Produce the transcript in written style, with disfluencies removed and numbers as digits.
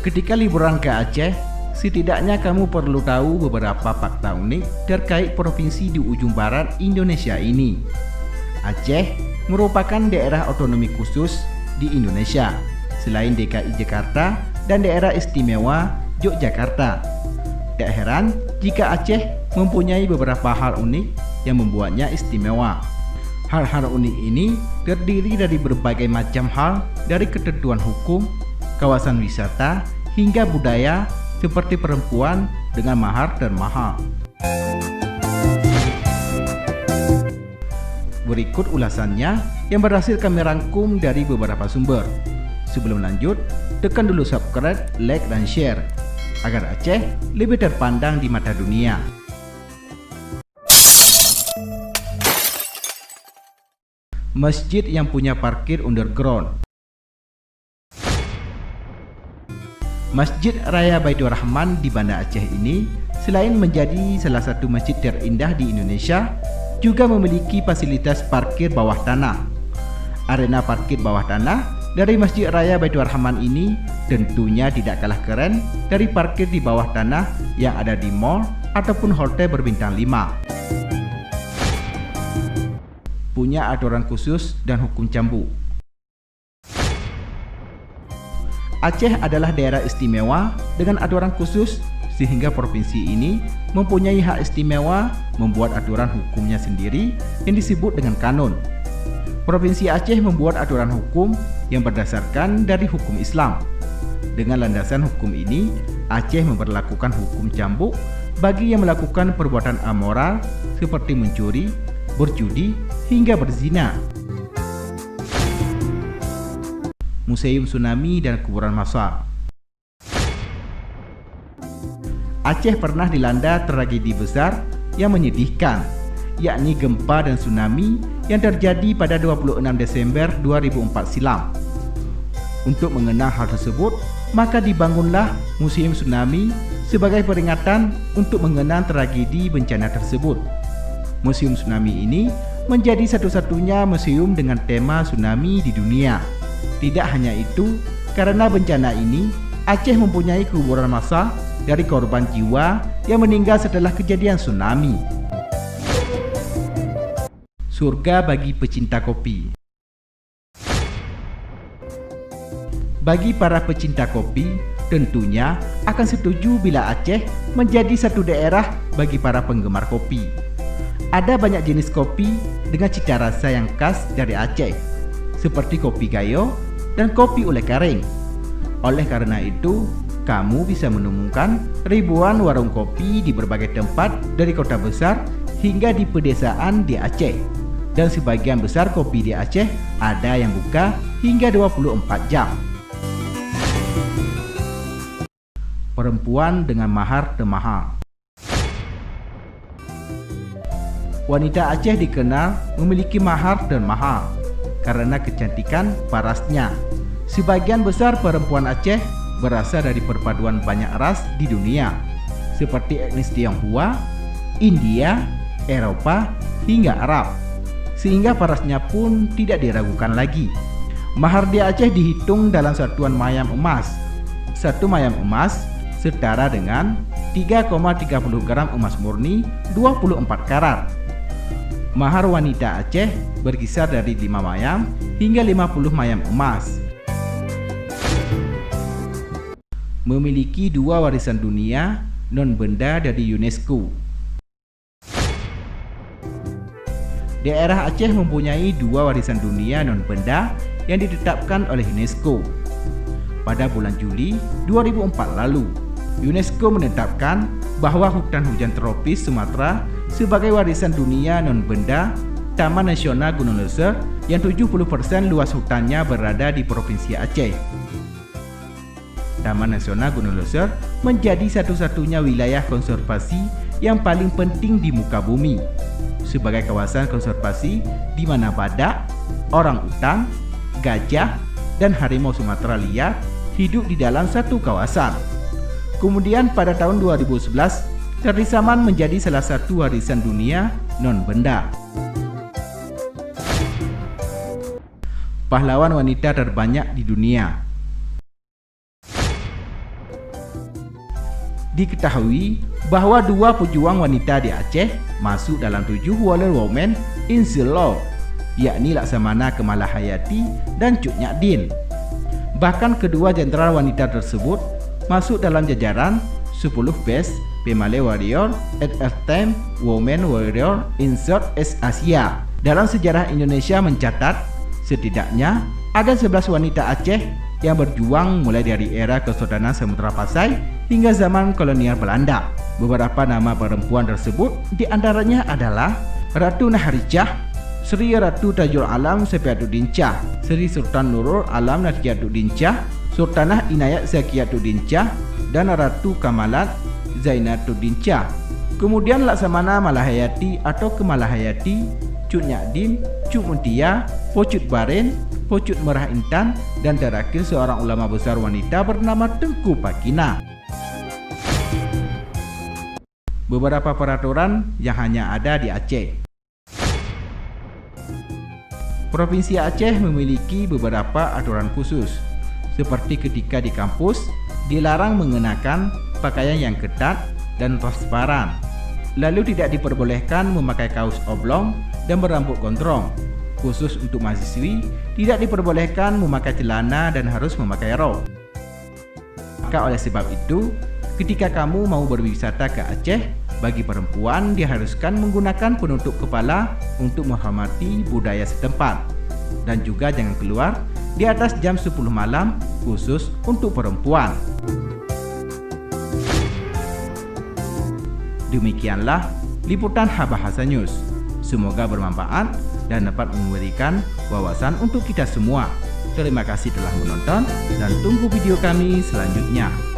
Ketika liburan ke Aceh, setidaknya kamu perlu tahu beberapa fakta unik terkait provinsi di ujung barat Indonesia ini. Aceh merupakan daerah otonomi khusus di Indonesia, selain DKI Jakarta dan daerah istimewa Yogyakarta. Tak heran jika Aceh mempunyai beberapa hal unik yang membuatnya istimewa. Hal-hal unik ini terdiri dari berbagai macam hal, dari ketentuan hukum, kawasan wisata, hingga budaya seperti perempuan dengan mahar dan mahal. Berikut ulasannya yang berhasil kami rangkum dari beberapa sumber. Sebelum lanjut, tekan dulu subscribe, like, dan share agar Aceh lebih terpandang di mata dunia. Masjid yang punya parkir underground. Masjid Raya Baitur Rahman di Banda Aceh ini selain menjadi salah satu masjid terindah di Indonesia, juga memiliki fasilitas parkir bawah tanah. Arena parkir bawah tanah dari Masjid Raya Baitur Rahman ini tentunya tidak kalah keren dari parkir di bawah tanah yang ada di mall ataupun hotel berbintang 5. Punya aturan khusus dan hukum cambuk. Aceh adalah daerah istimewa dengan aturan khusus, sehingga provinsi ini mempunyai hak istimewa membuat aturan hukumnya sendiri yang disebut dengan kanon. Provinsi Aceh membuat aturan hukum yang berdasarkan dari hukum Islam. Dengan landasan hukum ini, Aceh memberlakukan hukum cambuk bagi yang melakukan perbuatan amoral seperti mencuri, berjudi, hingga berzina. Museum Tsunami dan Kuburan Massal. Aceh pernah dilanda tragedi besar yang menyedihkan, yakni gempa dan tsunami yang terjadi pada 26 Desember 2004 silam. Untuk mengenang hal tersebut, maka dibangunlah Museum Tsunami sebagai peringatan untuk mengenang tragedi bencana tersebut. Museum Tsunami ini menjadi satu-satunya museum dengan tema tsunami di dunia. Tidak hanya itu, karena bencana ini, Aceh mempunyai kuburan massal dari korban jiwa yang meninggal setelah kejadian tsunami. Surga bagi pecinta kopi. Bagi para pecinta kopi, tentunya akan setuju bila Aceh menjadi satu daerah bagi para penggemar kopi. Ada banyak jenis kopi dengan cita rasa yang khas dari Aceh, seperti kopi gayo dan kopi ulek kering. Oleh karena itu, kamu bisa menemukan ribuan warung kopi di berbagai tempat dari kota besar hingga di pedesaan di Aceh. Dan sebagian besar kopi di Aceh ada yang buka hingga 24 jam. Perempuan dengan mahar termahal. Wanita Aceh dikenal memiliki mahar dan mahal karena kecantikan parasnya. Sebagian besar perempuan Aceh berasal dari perpaduan banyak ras di dunia, seperti etnis Tionghoa, India, Eropa, hingga Arab, sehingga parasnya pun tidak diragukan lagi. Mahar di Aceh dihitung dalam satuan mayam emas. Satu mayam emas setara dengan 3,30 gram emas murni 24 karat. Mahar wanita Aceh berkisar dari 5 mayam hingga 50 mayam emas. Memiliki 2 warisan dunia non-benda dari UNESCO. Daerah Aceh mempunyai 2 warisan dunia non-benda yang ditetapkan oleh UNESCO. Pada bulan Juli 2004 lalu, UNESCO menetapkan bahwa hutan hujan tropis Sumatera sebagai warisan dunia non-benda Taman Nasional Gunung Leuser yang 70% luas hutannya berada di Provinsi Aceh. Taman Nasional Gunung Leuser menjadi satu-satunya wilayah konservasi yang paling penting di muka bumi, sebagai kawasan konservasi di mana badak, orang-utan, gajah, dan harimau Sumatera liar hidup di dalam satu kawasan. Kemudian pada tahun 2011, Karisaman menjadi salah satu warisan dunia non-benda. Pahlawan wanita terbanyak di dunia. Diketahui bahwa 2 pejuang wanita di Aceh masuk dalam 7 Warrior Women in the Law, yakni Laksamana Kemalahayati dan Cut Nyadin. Bahkan kedua jenderal wanita tersebut masuk dalam jajaran 10 Best Female Warrior at a Time Women Warrior in Southeast Asia. Dalam sejarah Indonesia mencatat setidaknya ada 11 wanita Aceh yang berjuang mulai dari era Kesultanan Samudra Pasai hingga zaman kolonial Belanda. Beberapa nama perempuan tersebut diantaranya adalah Ratu Naharijah, Sri Ratu Tajul Alam Safiatuddin Shah, Sri Sultan Nurul Alam Nasyatuddin Shah, Sultanah Inayat Zakiyatuddin Shah, dan Ratu Kamalat Zainatuddin Shah. Kemudian Laksamana Malahayati atau Kemalahayati, Cut Nyadin, Cut Muntia, Pocut Baren, Pocut Merah Intan, dan terakhir seorang ulama besar wanita bernama Tengku Pakina. Beberapa peraturan yang hanya ada di Aceh. Provinsi Aceh memiliki beberapa aturan khusus, seperti ketika di kampus dilarang mengenakan pakaian yang ketat dan transparan. Lalu tidak diperbolehkan memakai kaos oblong dan berambut gondrong. Khusus untuk mahasiswi, tidak diperbolehkan memakai celana dan harus memakai rok. Maka oleh sebab itu, ketika kamu mau berwisata ke Aceh, bagi perempuan diharuskan menggunakan penutup kepala untuk menghormati budaya setempat. Dan juga jangan keluar di atas jam 10 malam khusus untuk perempuan. Demikianlah liputan Habahasa News. Semoga bermanfaat dan dapat memberikan wawasan untuk kita semua. Terima kasih telah menonton dan tunggu video kami selanjutnya.